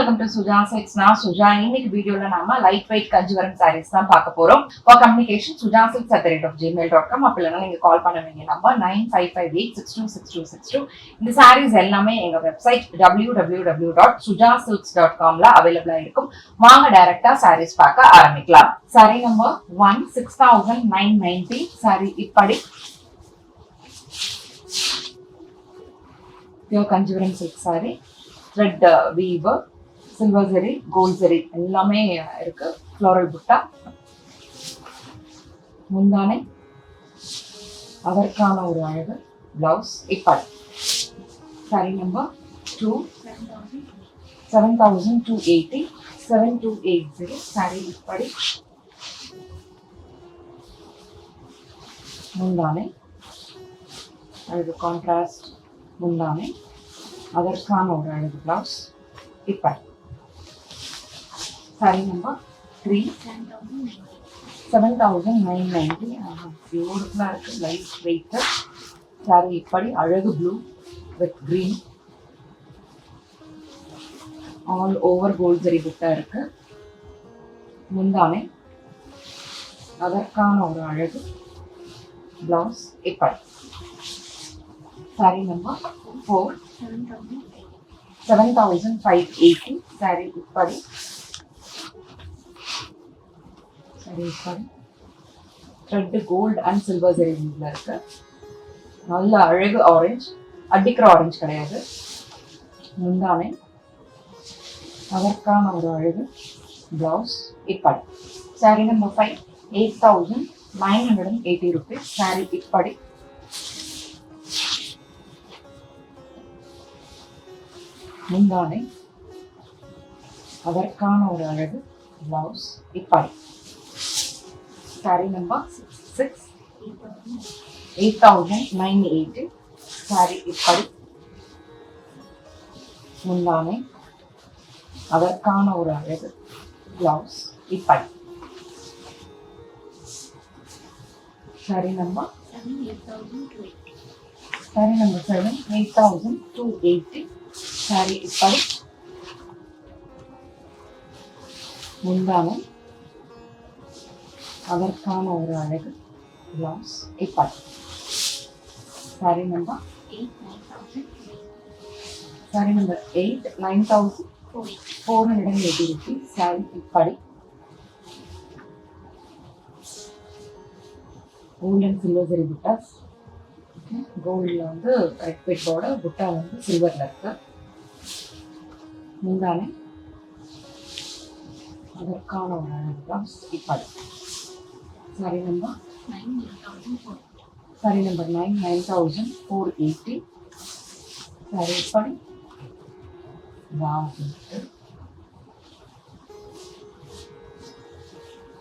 Welcome to Suja silks. நான் சுஜா. இன்னைக்கு வீடியோல நாம லைட் வெயிட் கஞ்சிவரம் சாரீஸ் தான் பார்க்க போறோம். For communication sujasilks@gmail.com. அப்ப இல்லைன்னா நீங்க கால் பண்ண வேண்டிய நம்பர் 9558626262. இந்த சாரீஸ் எல்லாமே எங்க வெப்சைட் www.sujasilks.com அவைலபிளா இருக்கும். வாங்க டைரக்டா சாரீஸ் பார்க்க ஆரம்பிக்கலாம். சாரி நம்பர் 1 6990. சாரி இப்படி pure Kanjivaram silk sari. Thread weaver, silver zari, gold zari எல்லாமே இருக்கு. ஃப்ளோரல் புட்டா, முந்தானை, அதற்கான ஒரு அழகு பிளவுஸ். இப்படி சாரி நம்பர் 2 7280 7280. சாரி இப்படி முந்தானை, அழகு கான்ட்ராஸ்ட் முந்தானை, அதற்கான ஒரு அழகு பிளவுஸ். இப்படி சாரி நம்பர் 3 7990. பியூட்டிஃபுல்லா இருக்கு, லைட் வெயிட் சாரி. இப்படி அழகு blue with green, all over gold zari புட்டா இருக்கு. முந்தானை, அதற்கான ஒரு அழகு பிளவுஸ். இப்படி சாரி நம்பர் 4 7580. சாரி இப்படி சாரி இப்படி thread gold and silver zari இருக்கு. நல்ல அழகு ஆரஞ்சு, அடிக்கிற ஆரஞ்சு கிடையாது. முந்தானை, அதற்கான ஒரு அழகு பிளவுஸ். இப்படி சாரி நம்பர் 5 8980 rupees. சாரி இப்படி முந்தானை, அதற்கான ஒரு அழகு பிளவுஸ். இப்படி சாரி நம்பர் 6 8980. சாரி இப்படி முந்தானை, அதற்கான ஒரு அழகு பிளவுஸ். இப்படி சாரி நம்பர் 7 8280. சாரி இப்படி முந்தானை, அதற்கான ஒரு அழகு பிளவுஸ். இப்படி சாரி நம்பர் 8 9480 rupees. சாரி இப்படி கோல்ட் அண்ட் சில்வர் ஜரி புட்டாஸ். கோல்டில் வந்து ரெட் பிட்டோட புட்டா வந்து சில்வரில் இருக்கு. முந்தானை, அதற்கான ஒரு அழகு பிளவுஸ். இப்படி சாரி நம்பர் 9480. சாரி இப்படி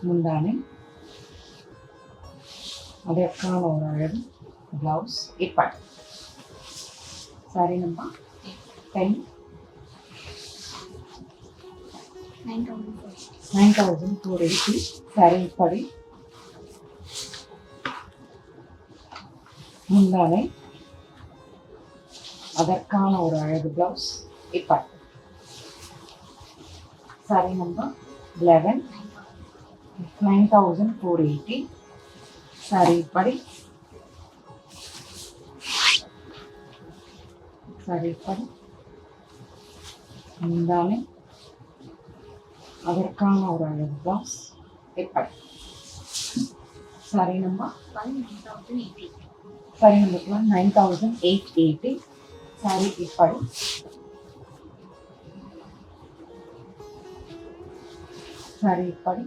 முந்தானை, அதற்கான ஒரு அழகு பிளவுஸ். இப்படி சாரி நம்பர் 10 9480. சாரி இப்படி முந்தானை, அதற்கான ஒரு அழகு பிளவுஸ். இப்படி சாரி நம்பர் 11 9480. சாரி இப்படி சாரி இப்படி முந்தானை, அதற்கான ஒரு அழகு பிளவுஸ். இப்படி சாரி நம்பர் 9880. சாரி இப்படி சாரி இப்படி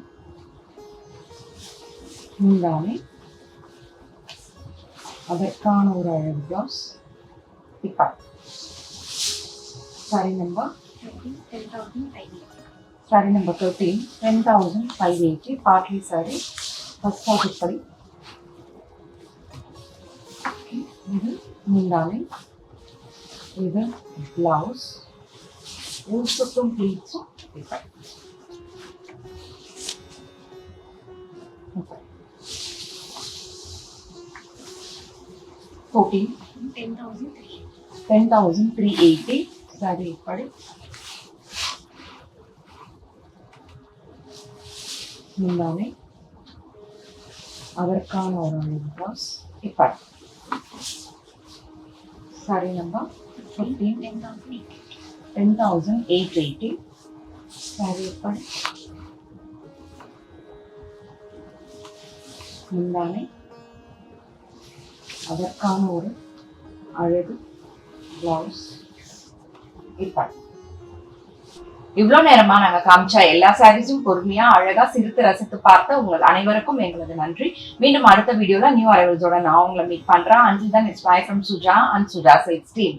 முந்தானை, அதற்கான ஒரு அழகு பிளவுஸ். இப்படி sari number 13 10580. Partly sari. First of இப்படி இது முந்தானை, இது பிளவுஸ், ஊசுக்கும் ப்ளீட்ஸும். இப்படி 10,380. சாரி இப்படி முந்தானை அதற்கான ஒரு பிளவுஸ். இப்போ சாரி நம்பர் 10,880 சாரி. இப்போ முந்தானை அதற்கான ஒரு அழகு பிளவுஸ். இப்போ இவ்வளவு நேரமா நாங்க காமிச்ச எல்லா சாரீஸும் பொறுமையா அழகா சிரித்து ரசித்து பார்த்த உங்கள் அனைவருக்கும் எங்களது நன்றி. மீண்டும் அடுத்த வீடியோல நியூ அரைவல்ஸோட நான் உங்களை மீட் பண்றேன். Until then, it's bye from Suja and Suja Silks team.